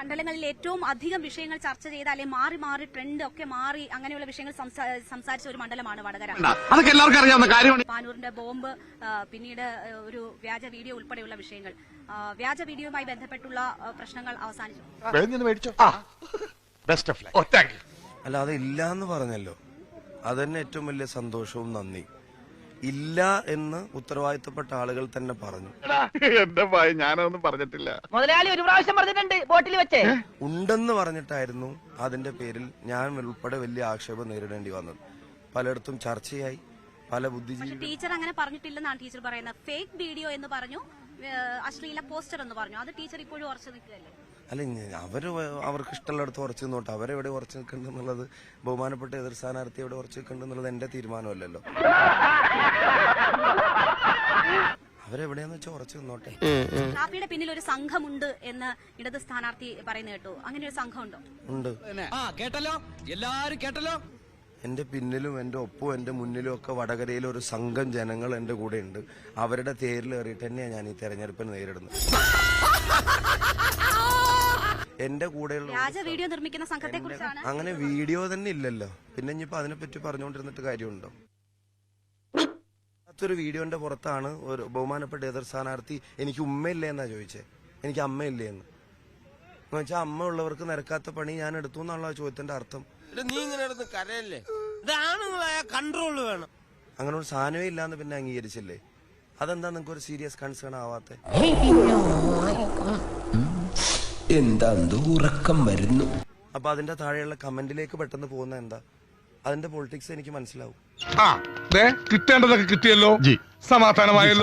മണ്ഡലങ്ങളിൽ ഏറ്റവും അധികം വിഷയങ്ങൾ ചർച്ച ചെയ്ത അല്ലെങ്കിൽ മാറി മാറി ട്രെൻഡ് ഒക്കെ മാറി അങ്ങനെയുള്ള വിഷയങ്ങൾ സംസാരിച്ച ഒരു മണ്ഡലമാണ് വടകര. അതൊക്കെ എല്ലാവർക്കും അറിയാവുന്ന കാര്യമാണ്. പാനൂരിന്റെ ബോംബ്, പിന്നീട് ഒരു വ്യാജ വീഡിയോ ഉൾപ്പെടെയുള്ള വിഷയങ്ങൾ, വ്യാജ വീഡിയോയുമായി ബന്ധപ്പെട്ടുള്ള പ്രശ്നങ്ങൾ അവസാനിച്ചു. അല്ലാതെ ഇല്ല എന്ന് പറഞ്ഞല്ലോ, അതന്നെ ഏറ്റവും വലിയ സന്തോഷവും നന്ദി. ഇല്ല എന്ന് ഉത്തരവാദിത്തപ്പെട്ട ആളുകൾ തന്നെ പറഞ്ഞു. എന്റെ ഭയ ഞാനൊന്നും പറഞ്ഞിട്ടില്ല. മുതലാളി ഒരു പ്രാവശ്യം പറഞ്ഞിട്ടുണ്ട് ബോട്ടിൽ വെച്ചേ. ഉണ്ടെന്ന് പറഞ്ഞിട്ടായിരുന്നു അതിന്റെ പേരിൽ ഞാൻ ഉൾപ്പെടെ വലിയ ആക്ഷേപം നേരിടേണ്ടി വന്നത്. പലയിടത്തും ചർച്ചയായി, പല ബുദ്ധിജീവി. ടീച്ചർ അങ്ങനെ പറഞ്ഞിട്ടില്ലെന്നാണ് ടീച്ചർ പറയുന്നത്. ഫേക്ക് വീഡിയോ എന്ന് പറഞ്ഞു, അശ്ലീല പോസ്റ്റർ എന്ന് പറഞ്ഞു. അത് ടീച്ചർ ഇപ്പോഴും ഉറച്ചു നിൽക്കുകയല്ലേ? അല്ല, അവർക്ക് ഇഷ്ടമുള്ളിടത്ത് ഉറച്ചു നിന്നോട്ടെ. അവരെവിടെ ഉറച്ചു നിൽക്കുന്നുള്ളത്, ബഹുമാനപ്പെട്ട എതിർ സ്ഥാനാർത്ഥി എവിടെ ഉറച്ചു നിൽക്കുന്നുള്ളത് എന്റെ തീരുമാനമല്ലല്ലോ. അവരെവിടെയാന്ന് വെച്ചാൽ ഉറച്ചു നിന്നോട്ടെ. റാപ്പിയുടെ പിന്നിൽ ഒരു സംഘമുണ്ട് എന്ന് ഇടത് സ്ഥാനാർത്ഥി പറയുന്നത് കേട്ടു. അങ്ങനെ ഒരു സംഘം ഉണ്ടോ? ഉണ്ട്. കേട്ടല്ലോ, എല്ലാരും കേട്ടല്ലോ. എന്റെ പിന്നിലും എന്റെ ഒപ്പവും എന്റെ മുന്നിലും ഒക്കെ വടകരയിൽ ഒരു സംഘം ജനങ്ങൾ എന്റെ കൂടെ ഉണ്ട്. അവരുടെ തേരിലേറിയിട്ട് തന്നെയാണ് ഞാൻ ഈ തെരഞ്ഞെടുപ്പിന് നേരിടുന്നത്. എന്റെ കൂടെയുള്ള വീഡിയോ നിർമ്മിക്കുന്ന സംഘത്തെ കുറിച്ചാണ്. അങ്ങനെ വീഡിയോ തന്നെ ഇല്ലല്ലോ, പിന്നെ ഇനിയിപ്പോ അതിനെപ്പറ്റി പറഞ്ഞുകൊണ്ടിരുന്നിട്ട് കാര്യമുണ്ടോ? ഒരു വീഡിയോന്റെ പുറത്താണ് ഒരു ബഹുമാനപ്പെട്ട എതിർ സ്ഥാനാർത്ഥി എനിക്ക് ഉമ്മയില്ലേ എന്നാ ചോദിച്ചേ, എനിക്ക് അമ്മയില്ലേ എന്ന് വെച്ചാൽ അമ്മ ഉള്ളവർക്ക് നിരക്കാത്ത പണി ഞാൻ എടുത്തു എന്നുള്ള ചോദ്യത്തിന്റെ അർത്ഥം. നീ ഇങ്ങനെ കരയല്ലേ, ഇതാണുങ്ങളായ കൺട്രോള് വേണം. അങ്ങനെ ഒരു സാധനമേ ഇല്ലാന്ന് പിന്നെ അംഗീകരിച്ചില്ലേ? അതെന്താ നിങ്ങൾക്ക് ഒരു സീരിയസ് കൺസേൺ ആവാത്തെ? എന്താ ഉറക്കം വരുന്നു. അപ്പൊ അതിന്റെ താഴെയുള്ള കമന്റിലേക്ക് പെട്ടെന്ന് പോകുന്ന എന്താ? അതിന്റെ പൊളിറ്റിക്സ് എനിക്ക് മനസ്സിലാവും. കിട്ടേണ്ടതൊക്കെ കിട്ടിയല്ലോ, സമാധാനമായല്ലോ.